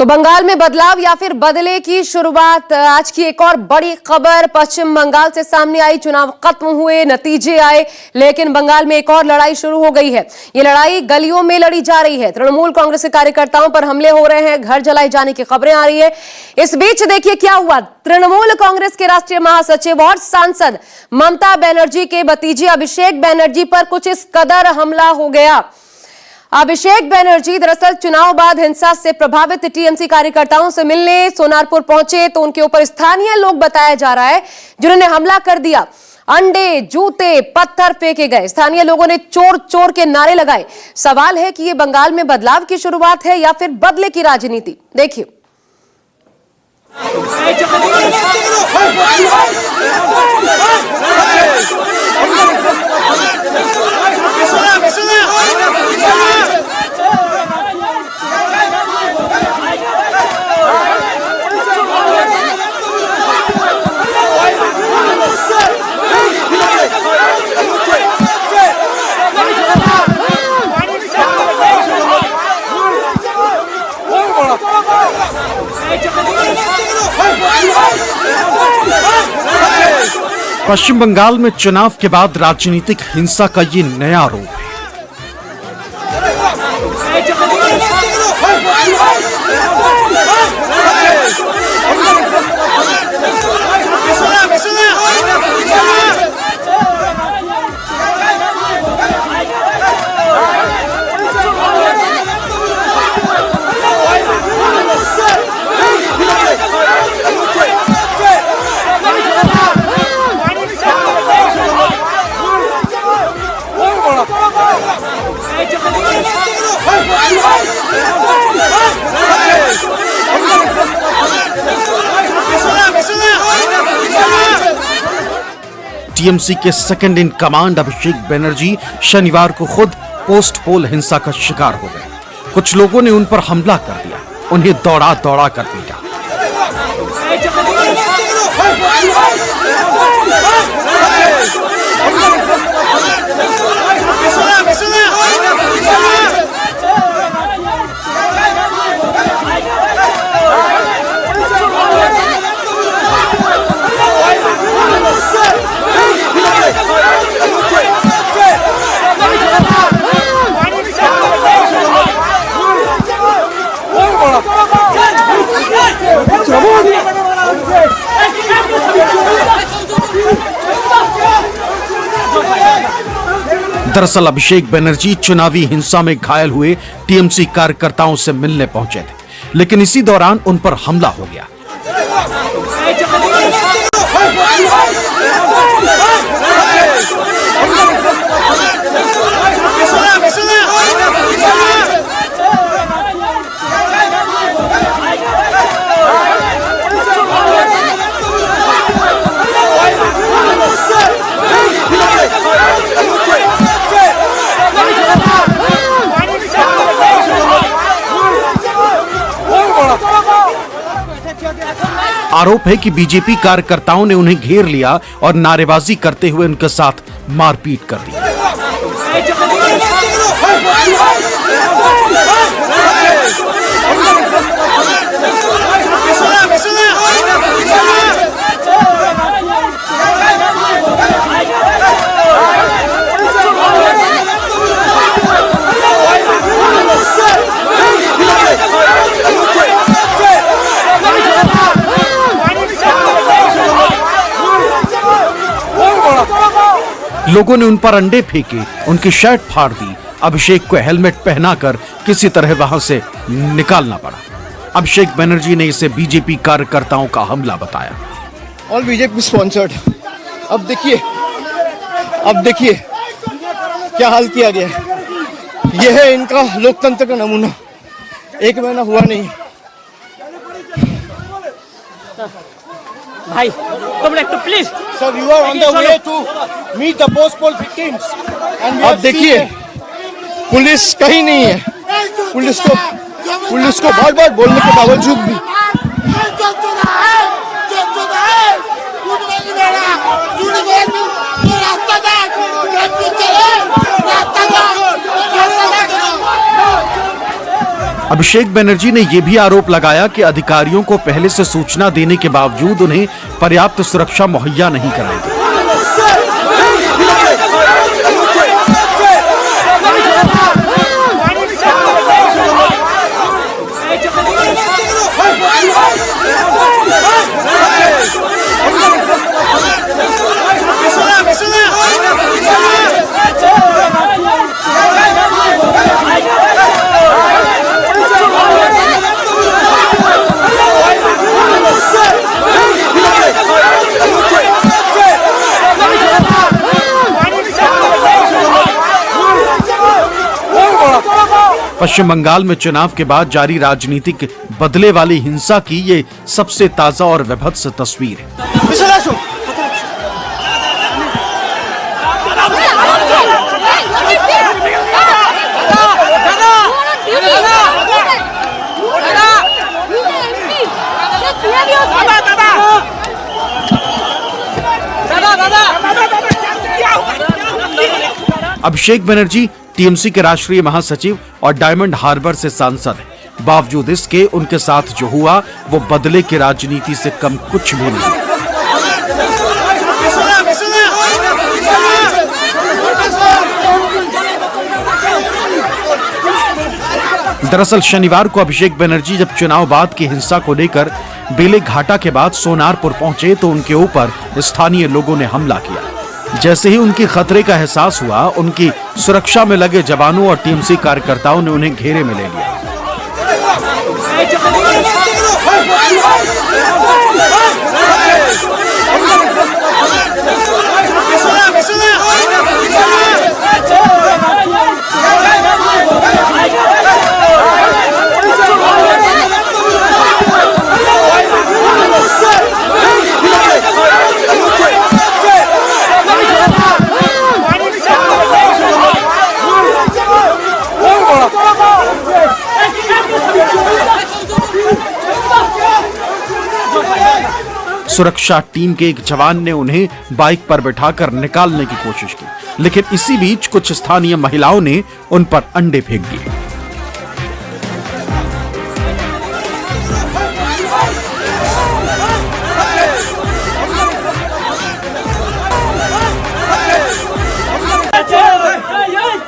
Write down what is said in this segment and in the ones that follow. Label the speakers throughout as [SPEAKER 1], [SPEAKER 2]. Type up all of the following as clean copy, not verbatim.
[SPEAKER 1] तो बंगाल में बदलाव या फिर बदले की शुरुआत। आज की एक और बड़ी खबर पश्चिम बंगाल से सामने आई। चुनाव खत्म हुए, नतीजे आए, लेकिन बंगाल में एक और लड़ाई शुरू हो गई है। ये लड़ाई गलियों में लड़ी जा रही है। तृणमूल कांग्रेस के कार्यकर्ताओं पर हमले हो रहे हैं, घर जलाए जाने की खबरें आ रही है। इस बीच देखिए क्या हुआ। तृणमूल कांग्रेस के राष्ट्रीय महासचिव और सांसद ममता बनर्जी के भतीजे अभिषेक बनर्जी पर कुछ इस कदर हमला हो गया। अभिषेक बनर्जी दरअसल चुनाव बाद हिंसा से प्रभावित टीएमसी कार्यकर्ताओं से मिलने सोनारपुर पहुंचे तो उनके ऊपर स्थानीय लोग बताया जा रहा है जिन्होंने हमला कर दिया। अंडे, जूते, पत्थर फेंके गए। स्थानीय लोगों ने चोर चोर के नारे लगाए। सवाल है कि ये बंगाल में बदलाव की शुरुआत है या फिर बदले की राजनीति। देखिए।
[SPEAKER 2] पश्चिम बंगाल में चुनाव के बाद राजनीतिक हिंसा का ये नया रूप है। टीएमसी के second in command Abhishek Banerjee शनिवार को खुद पोस्ट पोल हिंसा का शिकार हो गए। कुछ लोगों ने उन पर हमला कर दिया, उन्हें दौड़ा दौड़ा कर पीटा। दरअसल अभिषेक बनर्जी चुनावी हिंसा में घायल हुए टीएमसी कार्यकर्ताओं से मिलने पहुंचे थे, लेकिन इसी दौरान उन पर हमला हो गया। आरोप है कि बीजेपी कार्यकर्ताओं ने उन्हें घेर लिया और नारेबाजी करते हुए उनके साथ मारपीट कर दी। लोगों ने उन पर अंडे फेंके, उनकी शर्ट फाड़ दी। अभिषेक को हेलमेट पहनाकर किसी तरह वहां से निकालना पड़ा। अभिषेक बनर्जी ने इसे बीजेपी कार्यकर्ताओं का हमला बताया।
[SPEAKER 3] All BJP sponsored. अब देखिए क्या हाल किया गया है। यह है इनका लोकतंत्र का नमूना। 1 महीना हुआ नहीं।
[SPEAKER 4] भाई तुम एक तो please
[SPEAKER 3] sir, you are on the way to meet the post poll victims and अब देखिए पुलिस कहीं नहीं है। पुलिस को बहुत बार बोलने के बावजूद भी
[SPEAKER 2] अभिषेक बनर्जी ने यह भी आरोप लगाया कि अधिकारियों को पहले से सूचना देने के बावजूद उन्हें पर्याप्त सुरक्षा मुहैया नहीं कराई गई। पश्चिम बंगाल में चुनाव के बाद जारी राजनीतिक बदले वाली हिंसा की ये सबसे ताजा और विभत्स तस्वीर है। अभिषेक बनर्जी टीएमसी के राष्ट्रीय महासचिव और डायमंड हार्बर से सांसद हैं। बावजूद इसके उनके साथ जो हुआ वो बदले की राजनीति से कम कुछ भी नहीं। दरअसल शनिवार को अभिषेक बनर्जी जब चुनाव बाद की हिंसा को लेकर बेले घाटा के बाद सोनारपुर पहुंचे तो उनके ऊपर स्थानीय लोगों ने हमला किया। जैसे ही उनकी खतरे का एहसास हुआ, उनकी सुरक्षा में लगे जवानों और टीएमसी कार्यकर्ताओं ने उन्हें घेरे में ले लिया। सुरक्षा टीम के एक जवान ने उन्हें बाइक पर बिठाकर निकालने की कोशिश की, लेकिन इसी बीच कुछ स्थानीय महिलाओं ने उन पर अंडे फेंक दिए।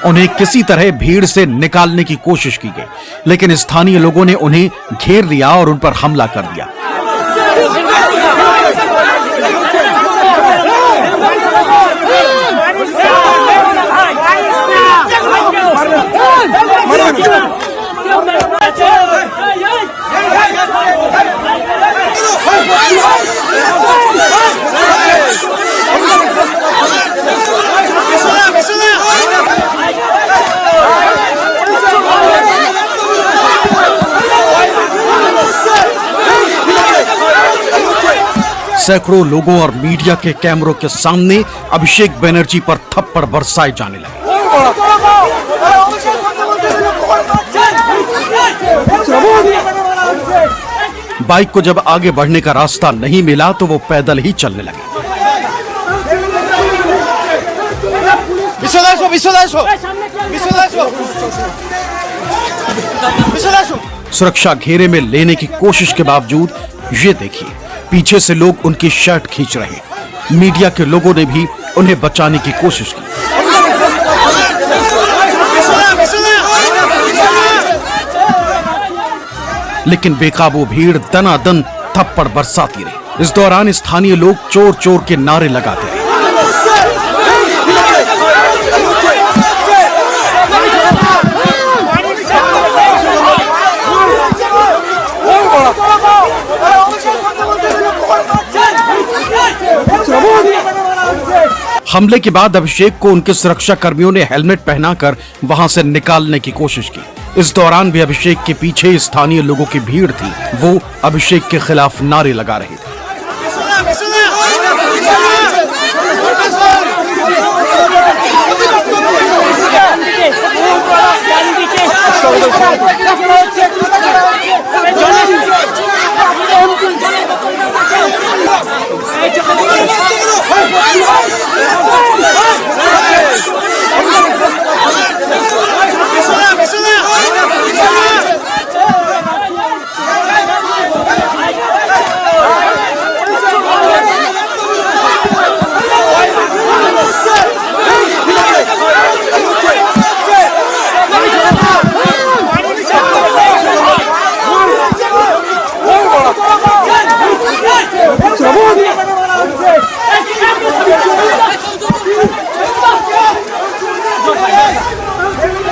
[SPEAKER 2] उन्हें किसी तरह भीड़ से निकालने की कोशिश की गई, लेकिन स्थानीय लोगों ने उन्हें घेर लिया और उन पर हमला कर दिया। सैकड़ों लोगों और मीडिया के कैमरों के सामने अभिषेक बनर्जी पर थप्पड़ बरसाए जाने लगे। बाइक को जब आगे बढ़ने का रास्ता नहीं मिला तो वो पैदल ही चलने लगे। सुरक्षा घेरे में लेने की कोशिश के बावजूद ये देखिए, पीछे से लोग उनकी शर्ट खींच रहे। मीडिया के लोगों ने भी उन्हें बचाने की कोशिश की, लेकिन बेकाबू भीड़ दनादन थप्पड़ बरसाती रही। इस दौरान स्थानीय लोग चोर चोर के नारे लगाते रहे। हमले के बाद अभिषेक को उनके सुरक्षा कर्मियों ने हेलमेट पहनाकर वहां से निकालने की कोशिश की। इस दौरान भी अभिषेक के पीछे स्थानीय लोगों की भीड़ थी, वो अभिषेक के खिलाफ नारे लगा रहे थे।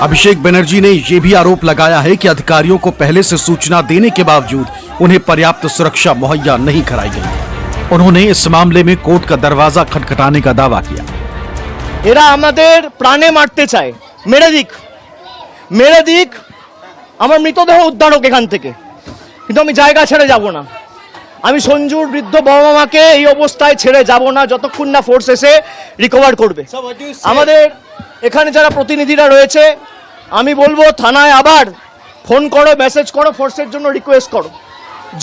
[SPEAKER 2] अभिषेक बनर्जी ने ये भी आरोप लगाया है कि अधिकारियों को पहले से सूचना देने के बावजूद उन्हें पर्याप्त सुरक्षा मुहैया नहीं कराई गई। उन्होंने इस मामले में कोर्ट का दरवाजा खटखटाने का दावा किया।
[SPEAKER 3] এরা আমাদের প্রাণে মারতে চায়, মেরে দিক আমার মৃতদেহ উদ্ধার হোক এখান থেকে, কিন্তু আমি জায়গা ছেড়ে যাব না। আমি সঞ্জুর বৃদ্ধ বাবা মাকে এই অবস্থায় ছেড়ে যাব না যতক্ষণ না ফোর্স এসে রিকভার করবে। আমাদের এখানে যারা প্রতিনিধিরা রয়েছে আমি বলবো থানায় আবার ফোন করো, মেসেজ করো, ফোর্সের জন্য রিকোয়েস্ট করো।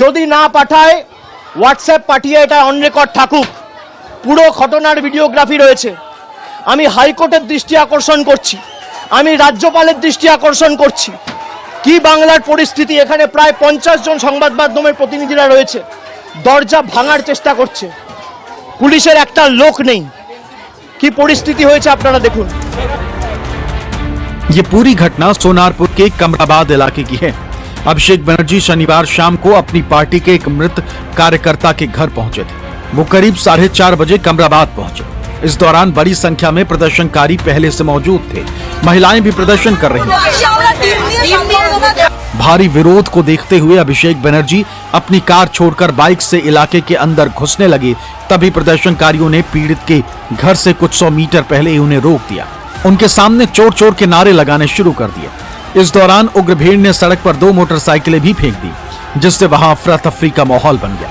[SPEAKER 3] যদি না পাঠায় হোয়াটসঅ্যাপ পাঠিয়ে এটা অন রেকর্ড থাকুক। পুরো ঘটনার ভিডিওগ্রাফি রয়েছে। আমি হাইকোর্টের দৃষ্টি আকর্ষণ করছি, আমি রাজ্যপালের দৃষ্টি আকর্ষণ করছি। কি বাংলার পরিস্থিতি, এখানে প্রায় 50 জন সংবাদ মাধ্যমের প্রতিনিধিরা রয়েছে, দরজা ভাঙার চেষ্টা করছে, পুলিশের একটা লোক নেই। কি পরিস্থিতি হয়েছে আপনারা দেখুন।
[SPEAKER 2] ये पूरी घटना सोनारपुर के कमराबाद इलाके की है। अभिषेक बनर्जी शनिवार शाम को अपनी पार्टी के एक मृत कार्यकर्ता के घर पहुंचे थे। वो करीब 4:30 बजे कमराबाद पहुंचे। इस दौरान बड़ी संख्या में प्रदर्शनकारी पहले से मौजूद थे। महिलाएं भी प्रदर्शन कर रही थीं। भारी विरोध को देखते हुए अभिषेक बनर्जी अपनी कार छोड़कर बाइक से इलाके के अंदर घुसने लगे। तभी प्रदर्शनकारियों ने पीड़ित के घर से कुछ 100 मीटर पहले उन्हें रोक दिया। उनके सामने चोर चोर के नारे लगाने शुरू कर दिए। इस दौरान उग्र भीड़ ने सड़क पर 2 मोटरसाइकिलें भी फेंक दी, जिससे वहां अफरा तफरी का माहौल बन गया।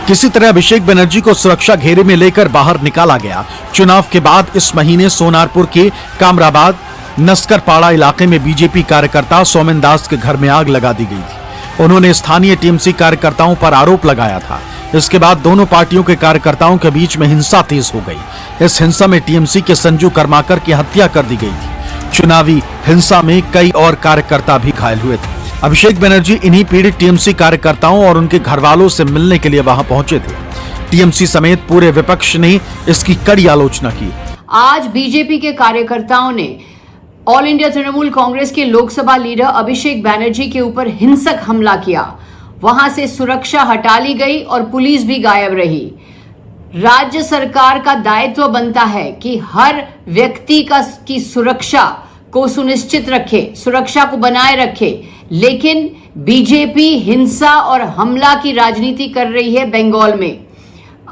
[SPEAKER 2] किसी तरह अभिषेक बनर्जी को सुरक्षा घेरे में लेकर बाहर निकाला गया। चुनाव के बाद इस महीने सोनारपुर के कामराबाद नस्करपाड़ा इलाके में बीजेपी कार्यकर्ता सोमेन दास के घर में आग लगा दी गई थी। उन्होंने स्थानीय टीएमसी कार्यकर्ताओं पर आरोप लगाया था। इसके बाद दोनों पार्टियों के कार्यकर्ताओं के बीच में हिंसा तेज हो गई। इस हिंसा में टीएमसी के संजू कर्माकर की हत्या कर दी गई थी। चुनावी हिंसा में कई और कार्यकर्ता भी घायल हुए थे। अभिषेक बनर्जी इन्हीं पीड़ित टीएमसी कार्यकर्ताओं और उनके घर वालों से मिलने के लिए वहां पहुंचे थे। टीएमसी समेत पूरे विपक्ष ने इसकी कड़ी आलोचना की।
[SPEAKER 4] आज बीजेपी के कार्यकर्ताओं ने ऑल इंडिया तृणमूल कांग्रेस के लोकसभा लीडर अभिषेक बनर्जी के ऊपर हिंसक हमला किया। वहां से सुरक्षा हटा ली गई और पुलिस भी गायब रही। राज्य सरकार का दायित्व बनता है कि हर व्यक्ति की सुरक्षा को सुनिश्चित रखे, सुरक्षा को बनाए रखे, लेकिन बीजेपी हिंसा और हमला की राजनीति कर रही है बंगाल में।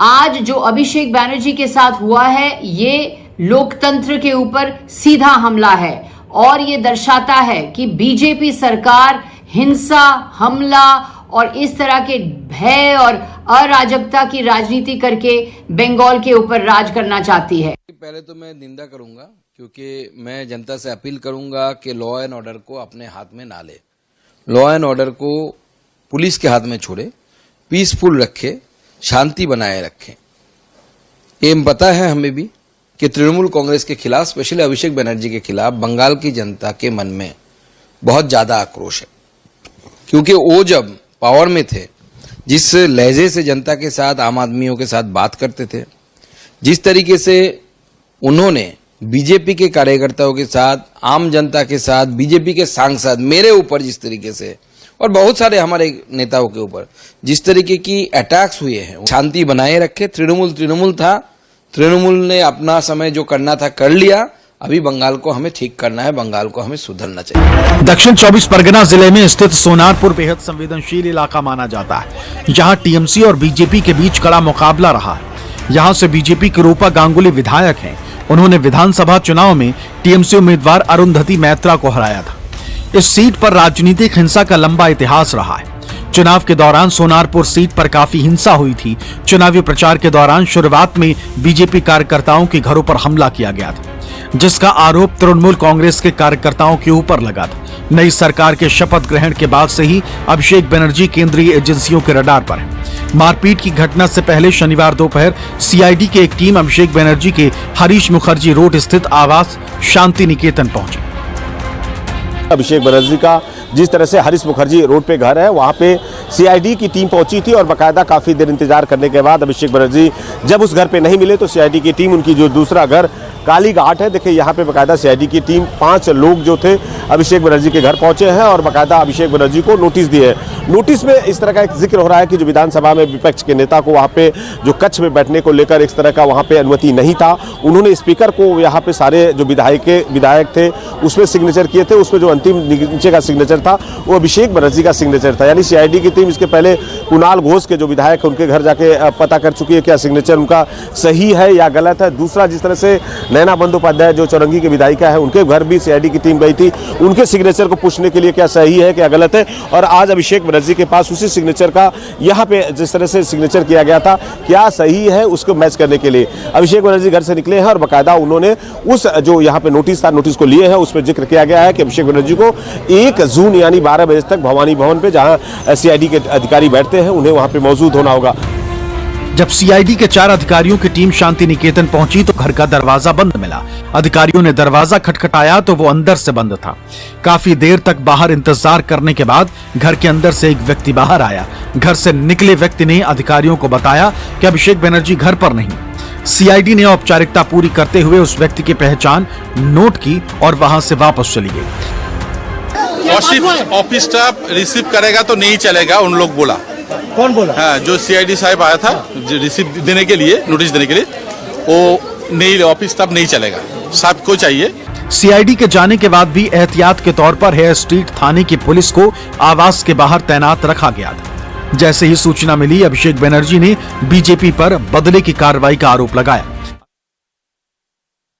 [SPEAKER 4] आज जो अभिषेक बनर्जी के साथ हुआ है ये लोकतंत्र के ऊपर सीधा हमला है और ये दर्शाता है कि बीजेपी सरकार हिंसा, हमला और इस तरह के भय और अराजकता की राजनीति करके बंगाल के ऊपर राज करना चाहती है।
[SPEAKER 5] पहले तो मैं निंदा करूंगा, क्योंकि मैं जनता से अपील करूंगा कि लॉ एंड ऑर्डर को अपने हाथ में ना ले, लॉ एंड ऑर्डर को पुलिस के हाथ में छोड़े, पीसफुल रखे, शांति बनाए रखें। ये पता है हमें भी कि तृणमूल कांग्रेस के खिलाफ, स्पेशली अभिषेक बनर्जी के खिलाफ बंगाल की जनता के मन में बहुत ज्यादा आक्रोश है, क्योंकि वो जब पावर में थे, जिस लहजे से जनता के साथ, आम आदमियों के साथ बात करते थे, जिस तरीके से उन्होंने बीजेपी के कार्यकर्ताओं के साथ, आम जनता के साथ, बीजेपी के सांसद, मेरे ऊपर जिस तरीके से और बहुत सारे हमारे नेताओं के ऊपर जिस तरीके की अटैक्स हुए हैं, शांति बनाए रखे। तृणमूल था, तृणमूल ने अपना समय जो करना था कर लिया। अभी बंगाल को हमें ठीक करना है, बंगाल को हमें सुधरना चाहिए।
[SPEAKER 2] दक्षिण 24 परगना जिले में स्थित सोनारपुर बेहद संवेदनशील इलाका माना जाता है। यहाँ टीएमसी और बीजेपी के बीच कड़ा मुकाबला रहा है। यहाँ से बीजेपी के रूपा गांगुली विधायक हैं। उन्होंने विधानसभा चुनाव में टीएमसी उम्मीदवार अरुंधति मैत्रा को हराया था। इस सीट पर राजनीतिक हिंसा का लंबा इतिहास रहा है। चुनाव के दौरान सोनारपुर सीट पर काफी हिंसा हुई थी। चुनावी प्रचार के दौरान शुरुआत में बीजेपी कार्यकर्ताओं के घरों पर हमला किया गया था, जिसका आरोप तृणमूल कांग्रेस के कार्यकर्ताओं के ऊपर लगा था। नई सरकार के शपथ ग्रहण के बाद से ही अभिषेक बनर्जी केंद्रीय एजेंसियों के रडार पर है। मारपीट की घटना से पहले शनिवार दोपहर सीआईडी की एक टीम अभिषेक बनर्जी के हरीश मुखर्जी रोड स्थित आवास शांति निकेतन पहुंची।
[SPEAKER 6] अभिषेक बनर्जी का जिस तरह से हरीश मुखर्जी रोड पे घर है, वहाँ पे सीआईडी की टीम पहुंची थी और बाकायदा काफ़ी देर इंतजार करने के बाद अभिषेक बनर्जी जब उस घर पे नहीं मिले तो सीआईडी की टीम उनकी जो दूसरा घर काली घाट है। देखिए यहाँ पे बाकायदा सीआईडी की टीम 5 लोग जो थे अभिषेक बनर्जी के घर पहुंचे हैं और बाकायदा अभिषेक बनर्जी को नोटिस दिए हैं। नोटिस में इस तरह का एक जिक्र हो रहा है कि जो विधानसभा में विपक्ष के नेता को वहाँ पे जो कक्ष में बैठने को लेकर इस तरह का वहाँ पे अनुमति नहीं था, उन्होंने स्पीकर को यहाँ पे सारे जो विधायक थे उसमें सिग्नेचर किए थे। उसमें जो अंतिम नीचे का सिग्नेचर था वो अभिषेक बनर्जी का सिग्नेचर था। यानी सीआईडी की टीम इसके पहले कुणाल घोष के जो विधायक है उनके घर जाके पता कर चुकी है क्या सिग्नेचर उनका सही है या गलत है। दूसरा, जिस तरह से नैना बंदोपाध्याय जो चौरंगी के विधायिका है उनके घर भी सीआईडी की टीम गई थी, उनके सिग्नेचर को पूछने के लिए क्या सही है क्या गलत है। और आज अभिषेक बनर्जी के पास उसी सिग्नेचर का यहाँ पे जिस तरह से सिग्नेचर किया गया था क्या सही है उसको मैच करने के लिए अभिषेक बनर्जी घर से निकले हैं और बाकायदा उन्होंने उस जो यहाँ पे नोटिस था नोटिस को लिए हैं। उसमें जिक्र किया गया है कि अभिषेक बनर्जी को 1 जून यानी 12 बजे तक भवानी भवन पे जहाँ सीआईडी के अधिकारी बैठते हैं उन्हें वहाँ पे मौजूद होना होगा।
[SPEAKER 2] जब सीआईडी के 4 अधिकारियों की टीम शांति निकेतन पहुंची तो घर का दरवाजा बंद मिला। अधिकारियों ने दरवाजा खटखटाया तो वो अंदर से बंद था। काफी देर तक बाहर इंतजार करने के बाद घर के अंदर से एक व्यक्ति बाहर आया। घर से निकले व्यक्ति ने अधिकारियों को बताया कि अभिषेक बनर्जी घर पर नहीं। सीआईडी ने औपचारिकता पूरी करते हुए उस व्यक्ति की पहचान नोट की और वहां से वापस चली गई।
[SPEAKER 7] और सिर्फ ऑफिस स्टाफ रिसीव करेगा तो नहीं चलेगा, उन लोग बोला।
[SPEAKER 3] कौन बोला?
[SPEAKER 7] हाँ, जो सीआईडी साहब आया था रिसीव देने के लिए, नोटिस देने के लिए, वो नहीं, ऑफिस स्टाफ नहीं चलेगा, साहब को चाहिए।
[SPEAKER 2] सीआईडी के जाने के बाद भी एहतियात के तौर पर हेयर स्ट्रीट थाने की पुलिस को आवास के बाहर तैनात रखा गया था। जैसे ही सूचना मिली अभिषेक बनर्जी ने बीजेपी पर बदले की कार्रवाई का आरोप लगाया।